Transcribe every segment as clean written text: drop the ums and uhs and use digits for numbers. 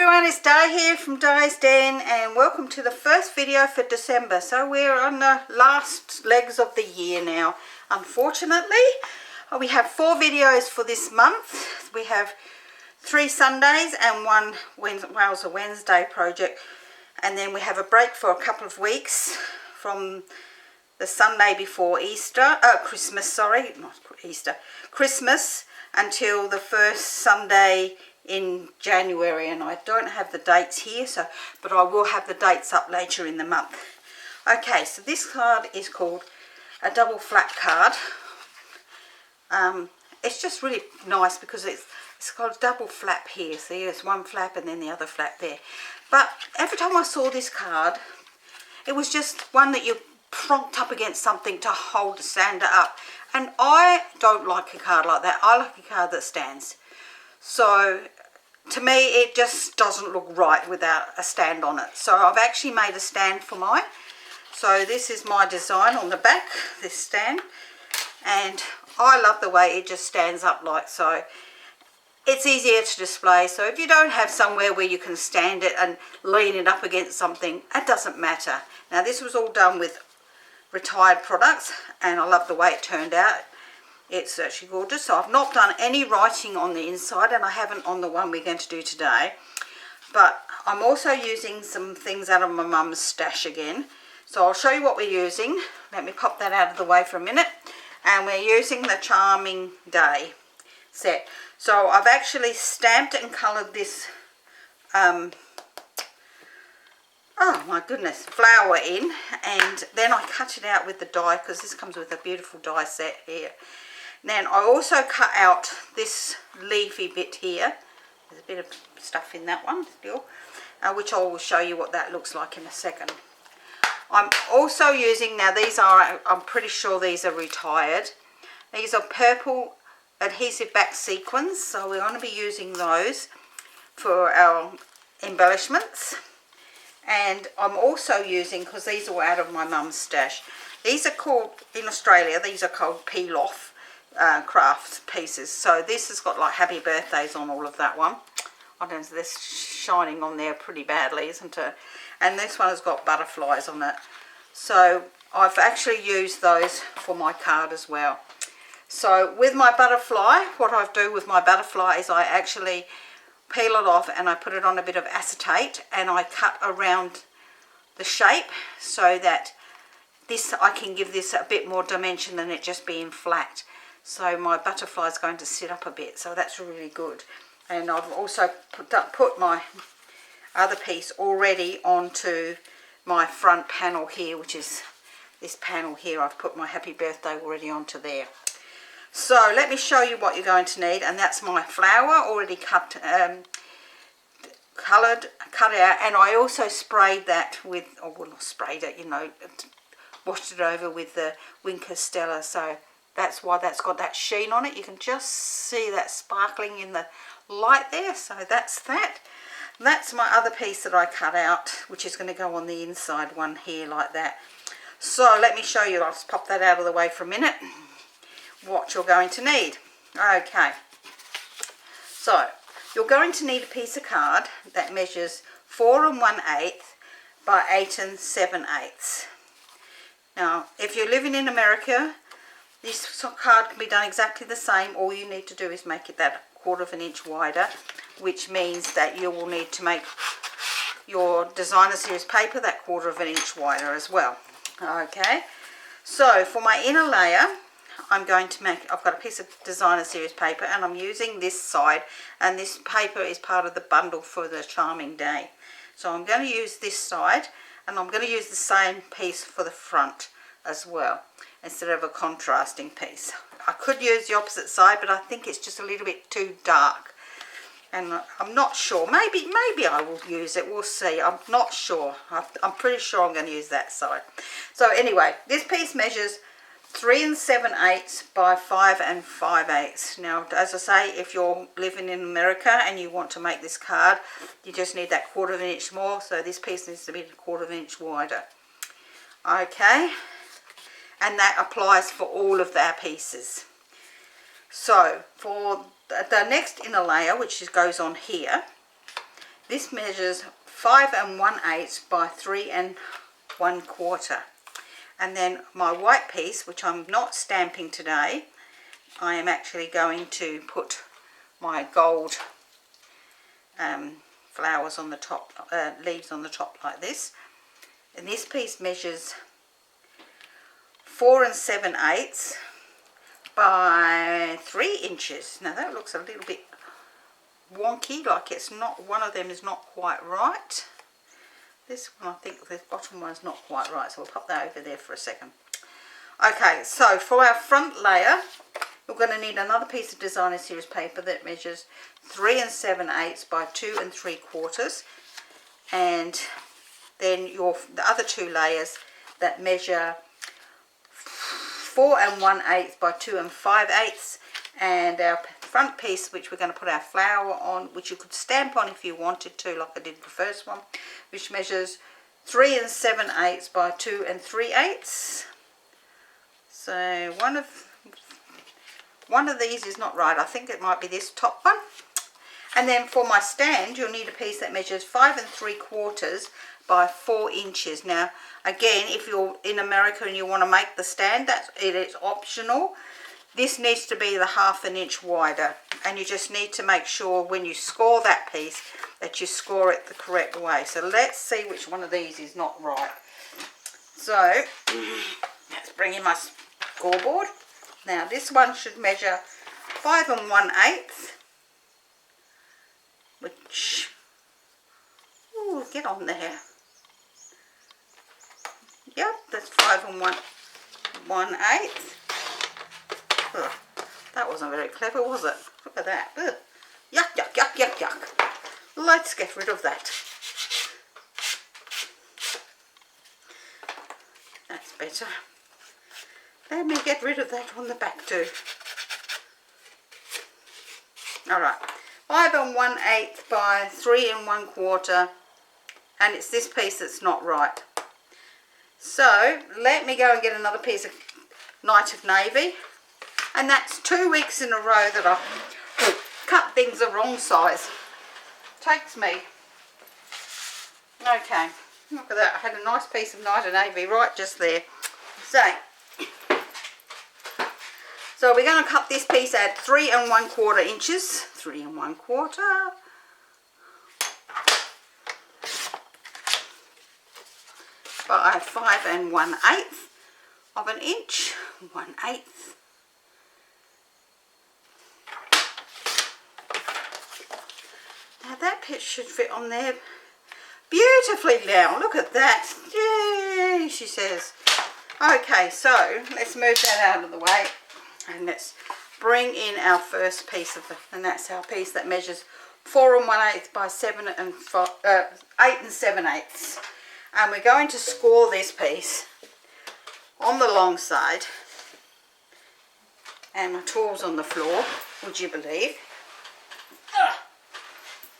everyone, it's Di here from Di's Den and welcome to the first video for December. So we're on the last legs of the year now. Unfortunately, we have 4 videos for this month. We have 3 Sundays and 1 Wales a Wednesday project, and then we have a break for a couple of weeks from the Sunday before Christmas until the first Sunday in January, and I don't have the dates here, but I will have the dates up later in the month. Okay, so this card is called a double flap card. It's just really nice because it's got a double flap here. See, there's one flap and then the other flap there. But every time I saw this card, it was just one that you propped up against something to hold the sander up, and I don't like a card like that. I like a card that stands. So to me it just doesn't look right without a stand on it. So I've actually made a stand for mine. So this is my design on the back, this stand, and I love the way it just stands up like so. It's easier to display, so if you don't have somewhere where you can stand it and lean it up against something, it doesn't matter. Now this was all done with retired products and I love the way it turned out. It's actually gorgeous. So I've not done any writing on the inside, and I haven't on the one we're going to do today. But I'm also using some things out of my mum's stash again. So I'll show you what we're using. Let me pop that out of the way for a minute. And we're using the Charming Day set. So I've actually stamped and coloured this, oh my goodness, flower in. And then I cut it out with the die, because this comes with a beautiful die set here. Then I also cut out this leafy bit here. There's a bit of stuff in that one still, which I will show you what that looks like in a second. I'm also using, now these are, I'm pretty sure these are retired. These are purple adhesive back sequins, so we're going to be using those for our embellishments. And I'm also using, because these are out of my mum's stash, these are called, in Australia, these are called peel-off craft pieces. So this has got like happy birthdays on all of that one. I don't know, this shining on there pretty badly, isn't it? And this one has got butterflies on it. So I've actually used those for my card as well. So with my butterfly, what I do with my butterfly is I actually peel it off and I put it on a bit of acetate and I cut around the shape so that this, I can give this a bit more dimension than it just being flat. So my butterfly is going to sit up a bit, so that's really good. And I've also put my other piece already onto my front panel here, which is this panel here. I've put my happy birthday already onto there. So let me show you what you're going to need, and that's my flower already cut, cut out, and I also sprayed that with, or well, not sprayed it, you know, washed it over with the Winker Stella. So that's why that's got that sheen on it. You can just see that sparkling in the light there. So that's that. That's my other piece that I cut out, which is going to go on the inside one here like that. So let me show you. I'll just pop that out of the way for a minute. What you're going to need. Okay. So you're going to need a piece of card that measures 4 1/8 by 8 7/8. Now, if you're living in America, this card can be done exactly the same. All you need to do is make it that 1/4 inch wider, which means that you will need to make your designer series paper that 1/4 inch wider as well. Okay, so for my inner layer, I'm going to make, I've got a piece of designer series paper and I'm using this side, and this paper is part of the bundle for the Charming Day. So I'm going to use this side, and I'm going to use the same piece for the front as well, instead of a contrasting piece. I could use the opposite side, but I think it's just a little bit too dark, and I'm not sure. Maybe I will use it. We'll see. I'm not sure. I'm pretty sure I'm going to use that side. So anyway, this piece measures 3 7/8 by 5 5/8. Now, as I say, if you're living in America and you want to make this card, you just need that 1/4 inch more. So this piece needs to be 1/4 inch wider. Okay. And that applies for all of our pieces. So for the next inner layer, which goes on here, This measures 5 1/8 by 3 1/4. And then my white piece, which I'm not stamping today, I am actually going to put my gold flowers on the top, leaves on the top like this. And this piece measures 4 7/8 by 3 inches. Now that looks a little bit wonky, like it's not, one of them is not quite right. This one, I think the bottom one's not quite right, so we'll pop that over there for a second. Okay, so for our front layer, we're going to need another piece of designer series paper that measures 3 7/8 by 2 3/4, and then the other 2 layers that measure 4 1/8 by 2 5/8, and our front piece, which we're going to put our flower on, which you could stamp on if you wanted to, like I did the first one, which measures 3 7/8 by 2 3/8. So one of these is not right. I think it might be this top one. And then for my stand, you'll need a piece that measures 5 3/4 by 4 inches. Now, again, if you're in America and you want to make the stand, it is optional. This needs to be the 1/2 inch wider, and you just need to make sure when you score that piece that you score it the correct way. So let's see which one of these is not right. So let's bring in my scoreboard. Now this one should measure 5 1/8, which, ooh, get on there. Yep, that's 5 1/8. Ugh, that wasn't very clever, was it? Look at that. Ugh. Yuck, yuck, yuck, yuck, yuck. Let's get rid of that. That's better. Let me get rid of that on the back too. Alright, 5 1/8 by 3 1/4, and it's this piece that's not right. So let me go and get another piece of Night of Navy, and that's 2 weeks in a row that I've cut things the wrong size. Takes me. Okay, look at that. I had a nice piece of Night of Navy right just there. So we're going to cut this piece at 3 1/4 inches. 3 1/4. By 5 1/8 of an inch. 1/8. Now that bit should fit on there beautifully now. Look at that. Yay, she says. Okay, so let's move that out of the way, and let's bring in our first piece of and that's our piece that measures 4 1/8 by 8 7/8. And we're going to score this piece on the long side, and my tool's on the floor, would you believe?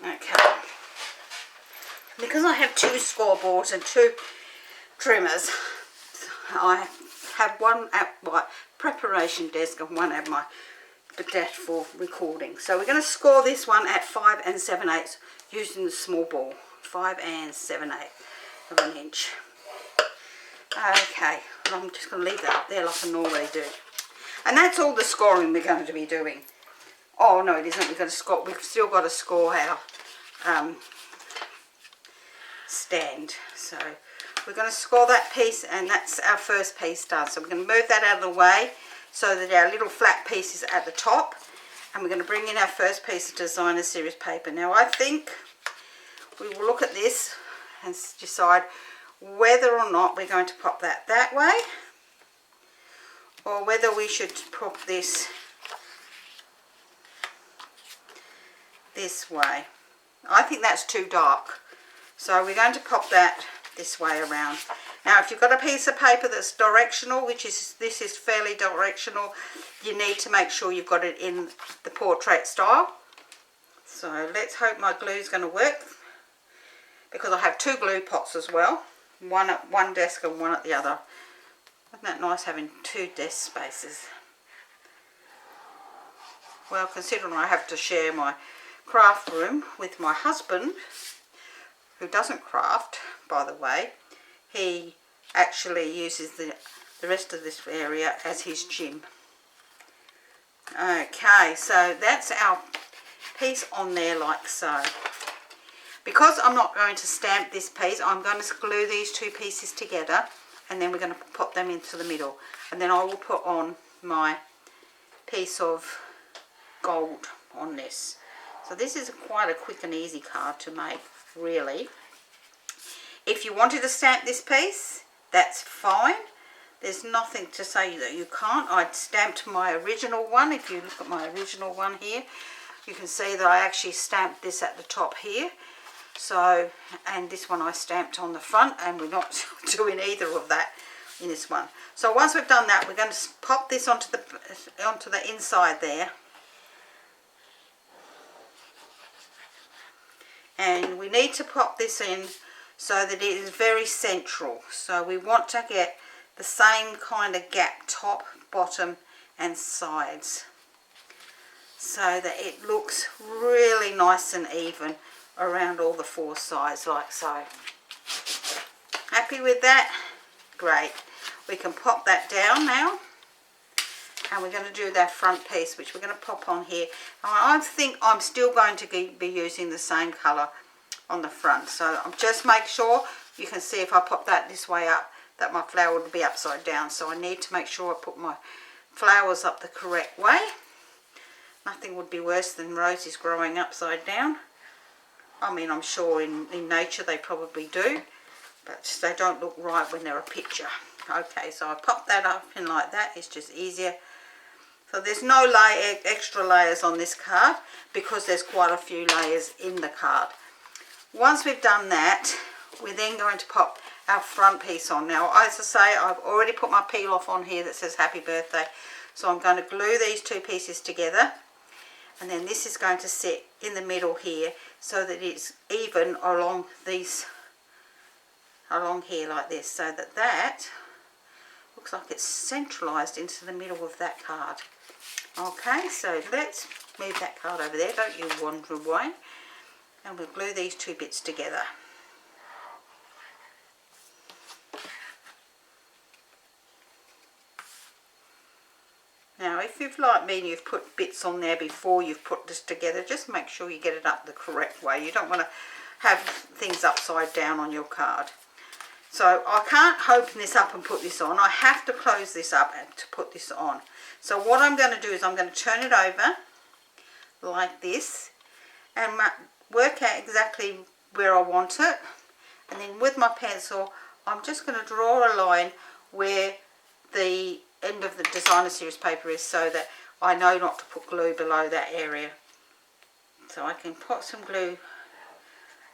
Okay, because I have 2 scoreboards and 2 trimmers, I have one at my preparation desk and one at my desk for recording. So we're going to score this one at 5 7/8 using the small ball. 5 7/8 of an inch. Okay, and I'm just going to leave that up there like I normally do. And that's all the scoring we're going to be doing. Oh no, it isn't. We've still got to score our stand. So we're going to score that piece, and that's our first piece done. So we're going to move that out of the way so that our little flat piece is at the top, and we're going to bring in our first piece of designer series paper. Now I think we will look at this and decide whether or not we're going to pop that way, or whether we should pop this way. I think that's too dark, so we're going to pop that this way around. Now if you've got a piece of paper that's directional, this is fairly directional, you need to make sure you've got it in the portrait style. So let's hope my glue is going to work, because I have 2 glue pots as well, one at one desk and one at the other. Isn't that nice having 2 desk spaces? Well, considering I have to share my craft room with my husband, who doesn't craft, by the way, he actually uses the rest of this area as his gym. Okay, so that's our piece on there like so. Because I'm not going to stamp this piece, I'm going to glue these two pieces together, and then we're going to pop them into the middle, and then I will put on my piece of gold on this. So this is quite a quick and easy card to make, really. If you wanted to stamp this piece, that's fine. There's nothing to say that you can't. I stamped my original one. If you look at my original one here, you can see that I actually stamped this at the top here. So, and this one I stamped on the front, and we're not doing either of that in this one. So once we've done that, we're going to pop this onto the inside there. And we need to pop this in so that it is very central. So we want to get the same kind of gap, top, bottom and sides, so that it looks really nice and even around all the four sides like so. Happy with that? Great. We can pop that down now, and we're going to do that front piece, which we're going to pop on here. I think I'm still going to be using the same colour on the front, so I'm just make sure you can see if I pop that this way up that my flower will be upside down, so I need to make sure I put my flowers up the correct way. Nothing would be worse than roses growing upside down. I mean, I'm sure in nature they probably do, but they don't look right when they're a picture. Okay, so I pop that up in like that. It's just easier. So there's no extra layers on this card because there's quite a few layers in the card. Once we've done that, we're then going to pop our front piece on. Now, as I say, I've already put my peel off on here that says happy birthday. So I'm going to glue these two pieces together, and then this is going to sit in the middle here so that it's even along here like this, so that that looks like it's centralized into the middle of that card. Okay, so let's move that card over there, don't you wander away, and we'll glue these two bits together. Now, if you've, like me, and you've put bits on there before you've put this together, just make sure you get it up the correct way. You don't want to have things upside down on your card. So I can't open this up and put this on. I have to close this up to put this on. So what I'm going to do is I'm going to turn it over like this and work out exactly where I want it. And then with my pencil, I'm just going to draw a line where the end of the designer series paper is, so that I know not to put glue below that area. So I can put some glue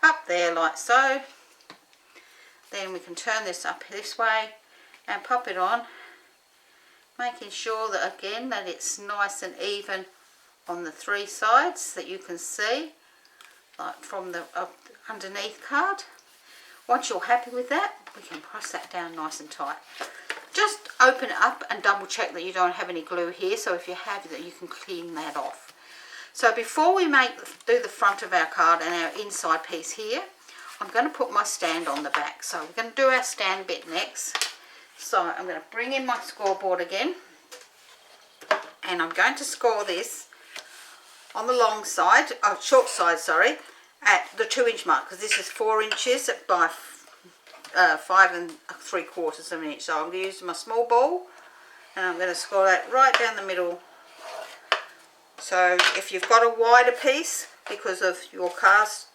up there like so. Then we can turn this up this way and pop it on, making sure that again that it's nice and even on the three sides that you can see, like from the underneath card. Once you're happy with that, we can press that down nice and tight. Just open it up and double check that you don't have any glue here, so if you have that, you can clean that off. So before we do the front of our card and our inside piece here, I'm going to put my stand on the back. So we're going to do our stand bit next. So I'm going to bring in my scoreboard again, and I'm going to score this on the long side, short side, sorry, at the 2-inch mark, because this is 4 inches by 5 3/4 of an inch. So I'm going to use my small ball, and I'm going to score that right down the middle. So if you've got a wider piece because of your cast,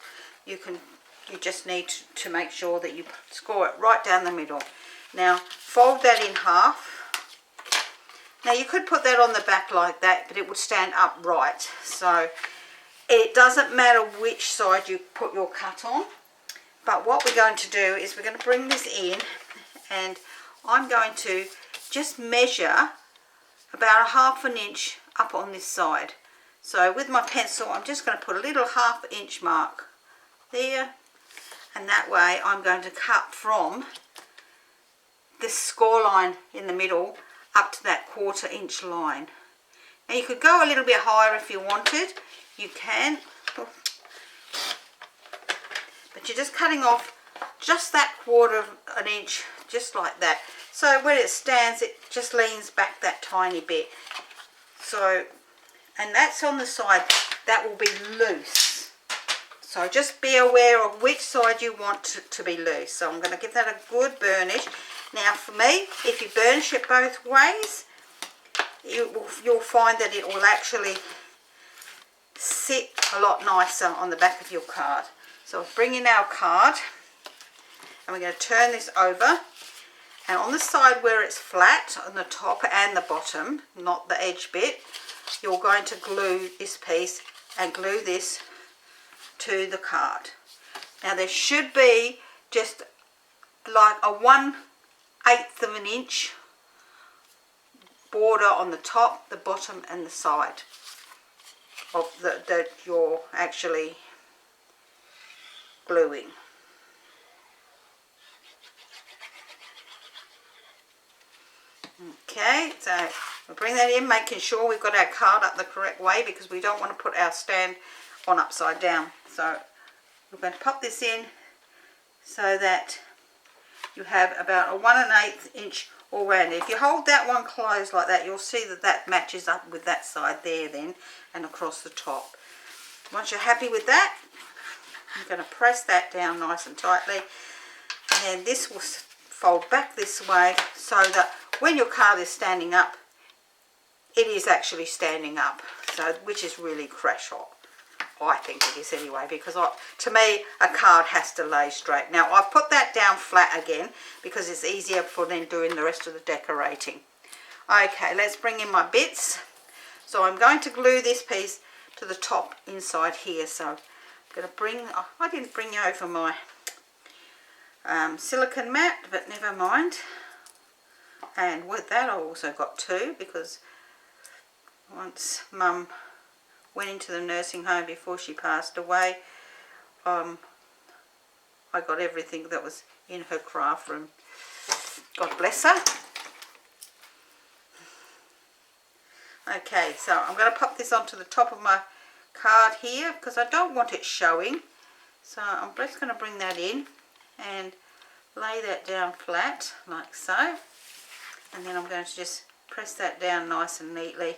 you just need to make sure that you score it right down the middle. Now fold that in half. Now you could put that on the back like that, but it would stand upright. So it doesn't matter which side you put your cut on. But what we're going to do is we're going to bring this in, and I'm going to just measure about 1/2 inch up on this side. So with my pencil, I'm just going to put a little 1/2 inch mark there, and that way I'm going to cut from this score line in the middle up to that 1/4 inch line. Now you could go a little bit higher if you wanted, you can. But you're just cutting off just that 1/4 of an inch, just like that. So when it stands, it just leans back that tiny bit. So, and that's on the side that will be loose. So just be aware of which side you want to be loose. So I'm going to give that a good burnish. Now for me, if you burnish it both ways, you'll find that it will actually sit a lot nicer on the back of your card. So we'll bring in our card and we're going to turn this over, and on the side where it's flat, on the top and the bottom, not the edge bit, you're going to glue this piece and glue this to the card. Now there should be just like a 1/8 of an inch border on the top, the bottom and the side of that you're actually gluing. Okay, so we'll bring that in, making sure we've got our card up the correct way, because we don't want to put our stand on upside down. So we're going to pop this in so that you have about a 1/8 inch all round. If you hold that one closed like that, you'll see that that matches up with that side there then, and across the top. Once you're happy with that, I'm going to press that down nice and tightly, and then this will fold back this way so that when your card is standing up, it is actually standing up, so which is really crash hot. I think it is anyway, because to me a card has to lay straight. Now I've put that down flat again because it's easier for then doing the rest of the decorating. Okay, let's bring in my bits. So I'm going to glue this piece to the top inside here. So I'm going to bring, I didn't bring over my silicone mat, but never mind. And with that I also got 2, because once Mum went into the nursing home before she passed away, I got everything that was in her craft room. God bless her. Okay, so I'm going to pop this onto the top of my card here because I don't want it showing. So I'm just going to bring that in and lay that down flat like so. And then I'm going to just press that down nice and neatly.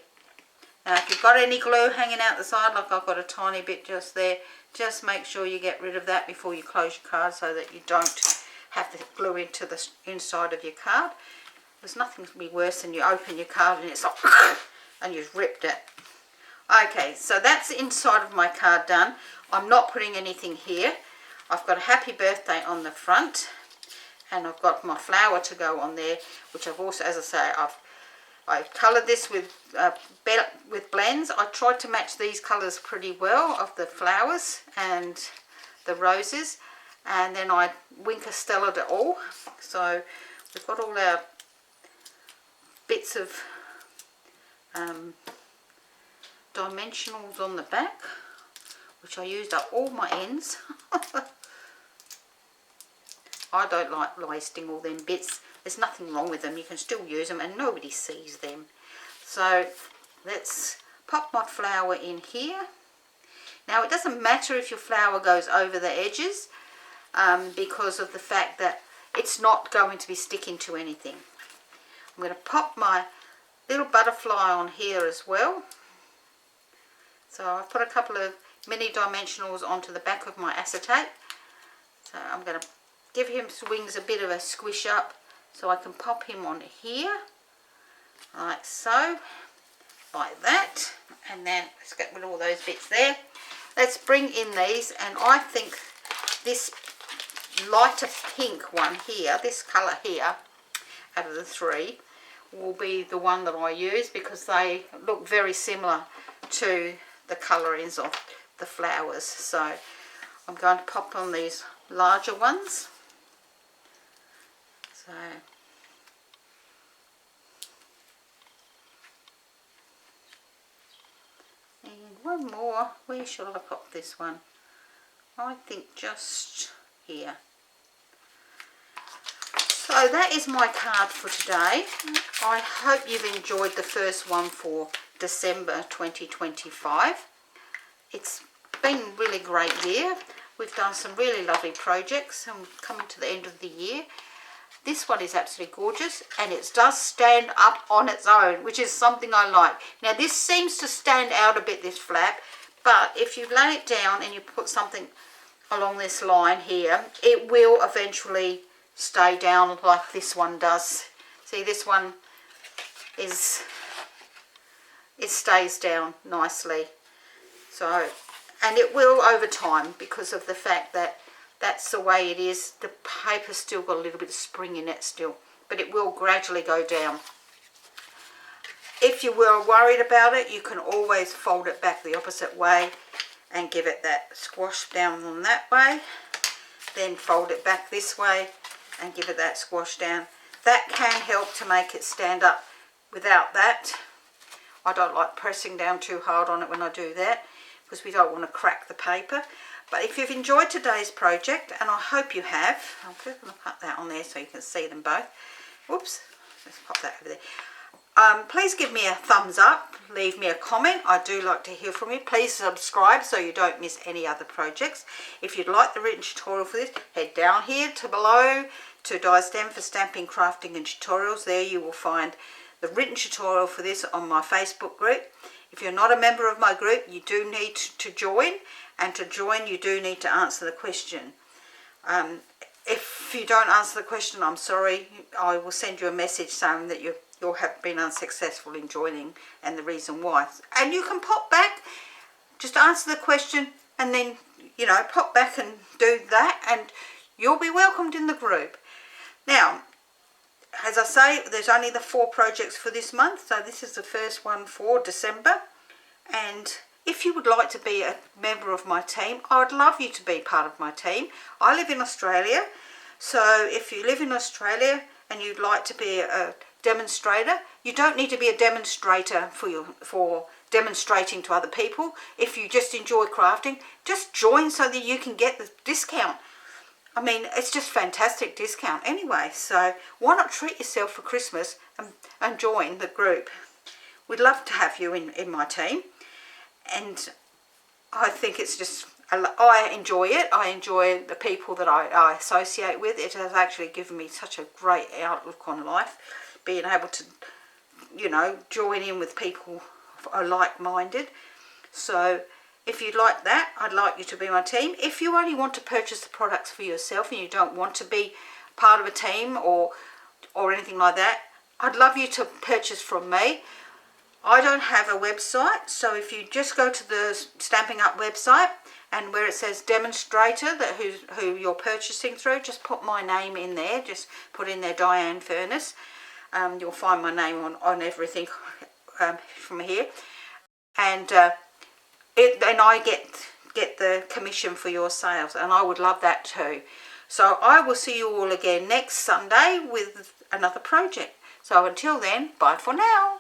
Now if you've got any glue hanging out the side, like I've got a tiny bit just there, just make sure you get rid of that before you close your card so that you don't have the glue into the inside of your card. There's nothing to be worse than you open your card and it's like and you've ripped it. Okay, so that's the inside of my card done. I'm not putting anything here. I've got a happy birthday on the front, and I've got my flower to go on there, which I've also, as I say, I've coloured this with blends. I tried to match these colours pretty well of the flowers and the roses, and then I Winker Stella'd it all. So we've got all our bits of dimensionals on the back, which I used up all my ends. I don't like wasting all them bits. There's nothing wrong with them. You can still use them and nobody sees them. So let's pop my flower in here. Now it doesn't matter if your flower goes over the edges because of the fact that it's not going to be sticking to anything. I'm going to pop my little butterfly on here as well. So I've put a couple of mini dimensionals onto the back of my acetate. So I'm going to give him wings a bit of a squish up so I can pop him on here like so, like that, and then let's get rid of all those bits there. Let's bring in these, and I think this lighter pink one here, this colour here out of the 3 will be the one that I use because they look very similar to the colourings of the flowers. So I'm going to pop on these larger ones. So and one more. Where shall I pop this one? I think just here. So that is my card for today. I hope you've enjoyed the first one for December 2025. It's been a really great year. we've done some really lovely projects and we're coming to the end of the year. This one is absolutely gorgeous, and it does stand up on its own, which is something I like. Now this seems to stand out a bit, this flap, but if you lay it down and you put something along this line here, it will eventually stay down like this one does. See, this one it stays down nicely. So, and it will over time, because of the fact that that's the way it is. The paper's still got a little bit of spring in it still, but it will gradually go down. If you were worried about it, you can always fold it back the opposite way and give it that squash down on that way. Then fold it back this way and give it that squash down. That can help to make it stand up. Without that, I don't like pressing down too hard on it when I do that, because we don't want to crack the paper. But if you've enjoyed today's project, and I hope you have, I'm just going to put that on there so you can see them both. Whoops, let's pop that over there. Please give me a thumbs up, leave me a comment. I do like to hear from you. Please subscribe so you don't miss any other projects. If you'd like the written tutorial for this, head down here to below to DieStem for Stamping, Crafting and Tutorials. There you will find the written tutorial for this on my Facebook group. If you're not a member of my group, you do need to join, and to join you do need to answer the question. If you don't answer the question, I'm sorry, I will send you a message saying that you have been unsuccessful in joining and the reason why. And you can pop back, just answer the question, and then, you know, pop back and do that, and you'll be welcomed in the group. Now, as I say, there's only the 4 projects for this month, so this is the first one for December. And if you would like to be a member of my team, I would love you to be part of my team. I live in Australia, so if you live in Australia and you'd like to be a demonstrator, you don't need to be a demonstrator for demonstrating to other people. If you just enjoy crafting, just join so that you can get the discount. I mean, it's just fantastic discount anyway, so why not treat yourself for Christmas and join the group. We'd love to have you in my team, and I think it's just, I enjoy it. I enjoy the people that I associate with. It has actually given me such a great outlook on life, being able to, you know, join in with people who are like-minded. So if you'd like that, I'd like you to be my team. If you only want to purchase the products for yourself and you don't want to be part of a team or anything like that, I'd love you to purchase from me. I don't have a website, so if you just go to the Stampin' Up website, and where it says demonstrator, that who you're purchasing through, just put my name in there. Just put in there Diane Furniss. You'll find my name on everything from here, and I get the commission for your sales, and I would love that too. So I will see you all again next Sunday with another project. So until then, bye for now.